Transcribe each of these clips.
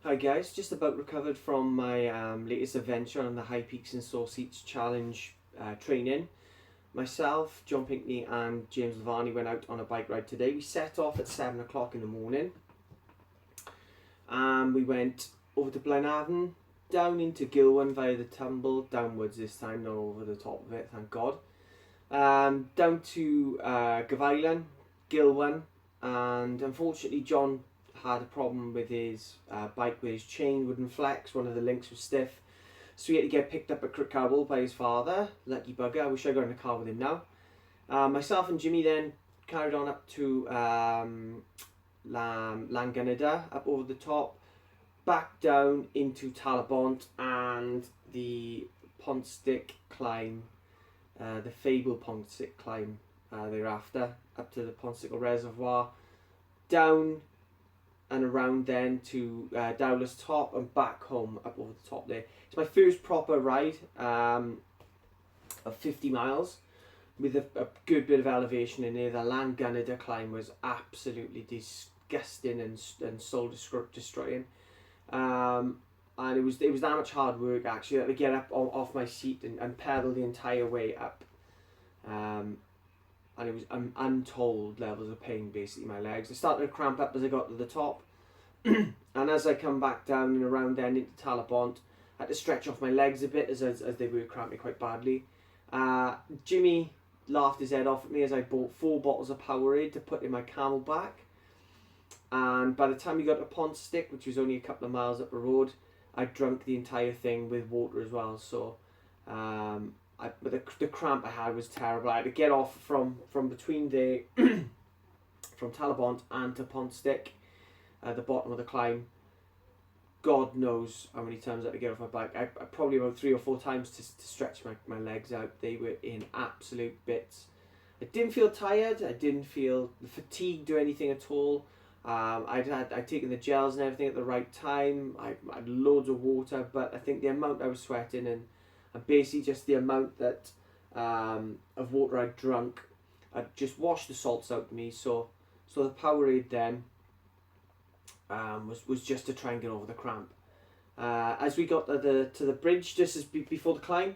Hi guys, just about recovered from my latest adventure on the High Peaks and Saw Seats Challenge training. Myself, John Pinkney and James Lavani went out on a bike ride today. We set off at 7 o'clock in the morning and we went over to Blaenavon, down into Gilwan via the tumble, downwards this time, not over the top of it, thank God. Down to Gavilan, Gilwan, and unfortunately John had a problem with his bike, with his chain wouldn't flex, one of the links was stiff, so he had to get picked up at Crickhowell by his father, lucky bugger. I wish I got in the car with him now. Myself and Jimmy then carried on up to Llangynnydda, up over the top, back down into Talabont and the Pontstick climb, the Fable Pontstick climb thereafter, up to the Pontstickle Reservoir, down and around then to Dowler's Top and back home up over the top there. It's my first proper ride of 50 miles with a good bit of elevation in there. The Llangynnydda climb was absolutely disgusting and soul destroying. And it was that much hard work actually that to get up off my seat and pedal the entire way up. And it was untold levels of pain basically in my legs. I started to cramp up as I got to the top. And as I come back down and around then into Talabont, I had to stretch off my legs a bit as they were cramping quite badly. Jimmy laughed his head off at me as I bought 4 bottles of Powerade to put in my Camelback. And by the time we got to Pontstick, which was only a couple of miles up the road, I drunk the entire thing with water as well. So but the cramp I had was terrible. I had to get off from between the from Talabont and to Pontstick, the bottom of the climb. God knows how many times I had to get off my bike. I probably about 3 or 4 times to stretch my legs out. They were in absolute bits. I didn't feel tired. I didn't feel fatigued or anything at all. I'd taken the gels and everything at the right time. I had loads of water, but I think the amount I was sweating and basically just the amount that of water I'd drunk, I'd just washed the salts out of me. So the Powerade then was just to try and get over the cramp. As we got to the bridge, just as before the climb,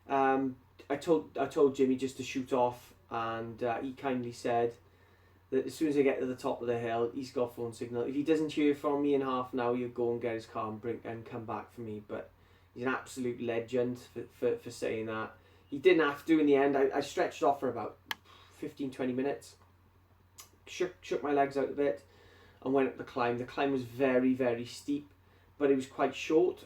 I told Jimmy just to shoot off, and he kindly said that as soon as I get to the top of the hill, he's got phone signal. If he doesn't hear from me in half an hour, he'll go and get his car and come back for me. But he's an absolute legend for saying that. He didn't have to in the end. I stretched off for about 15-20 minutes, shook my legs out a bit, and went up the climb. The climb was very, very steep, but it was quite short.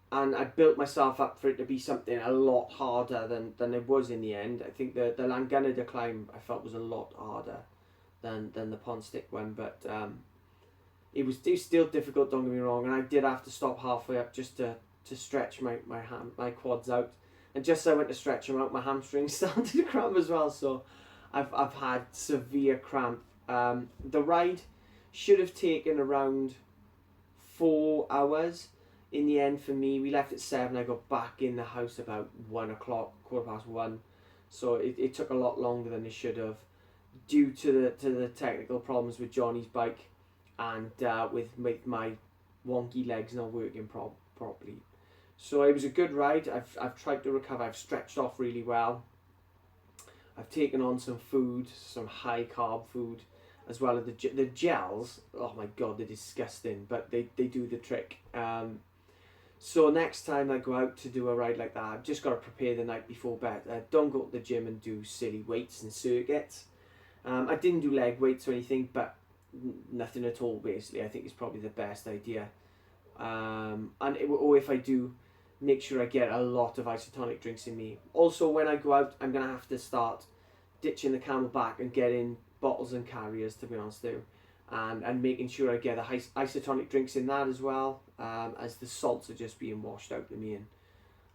And I built myself up for it to be something a lot harder than it was in the end. I think the Llangynnydda climb I felt was a lot harder than the Pontstick one, but it was still difficult, don't get me wrong, and I did have to stop halfway up just to stretch my quads out. And just as I went to stretch them out, my hamstrings started to cramp as well, so I've had severe cramp. The ride should have taken around 4 hours. In the end, for me, we left at 7. I got back in the house about 1 o'clock, 1:15. So it took a lot longer than it should have, due to the technical problems with Johnny's bike, and with my wonky legs not working properly. So it was a good ride. I've tried to recover. I've stretched off really well. I've taken on some food, some high carb food, as well as the gels. Oh my god, they're disgusting, but they do the trick. So next time I go out to do a ride like that, I've just got to prepare the night before bed. Don't go to the gym and do silly weights and circuits. I didn't do leg weights or anything, but nothing at all basically. I think it's probably the best idea. Or if I do, make sure I get a lot of isotonic drinks in me. Also, when I go out, I'm going to have to start ditching the Camelback and getting bottles and carriers, to be honest though. And making sure I get the isotonic drinks in that as well, as the salts are just being washed out of me and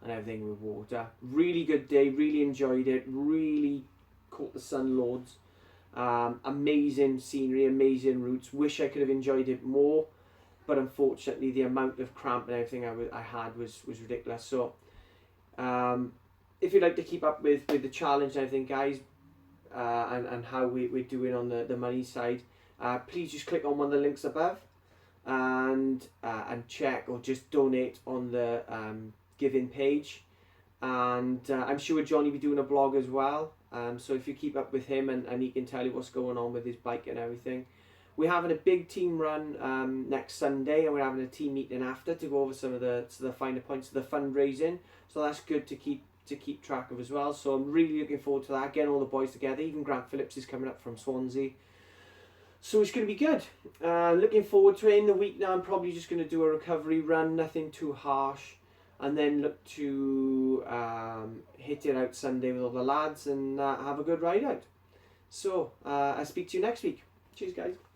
everything with water. Really good day, really enjoyed it, really caught the sun loads. Amazing scenery, amazing routes. Wish I could have enjoyed it more, but unfortunately the amount of cramp and everything I had was ridiculous. So if you'd like to keep up with the challenge and everything, guys, and how we're doing on the money side, please just click on one of the links above. and check or just donate on the giving page. And I'm sure Johnny will be doing a blog as well. So if you keep up with him, and he can tell you what's going on with his bike and everything. We're having a big team run next Sunday, and we're having a team meeting after to go over some of the finer points of the fundraising. So that's good to keep track of as well. So I'm really looking forward to that. Getting all the boys together. Even Grant Phillips is coming up from Swansea. So it's going to be good. Looking forward to it. In the week now, I'm probably just going to do a recovery run, nothing too harsh, and then look to hit it out Sunday with all the lads and have a good ride out. So I'll speak to you next week. Cheers, guys.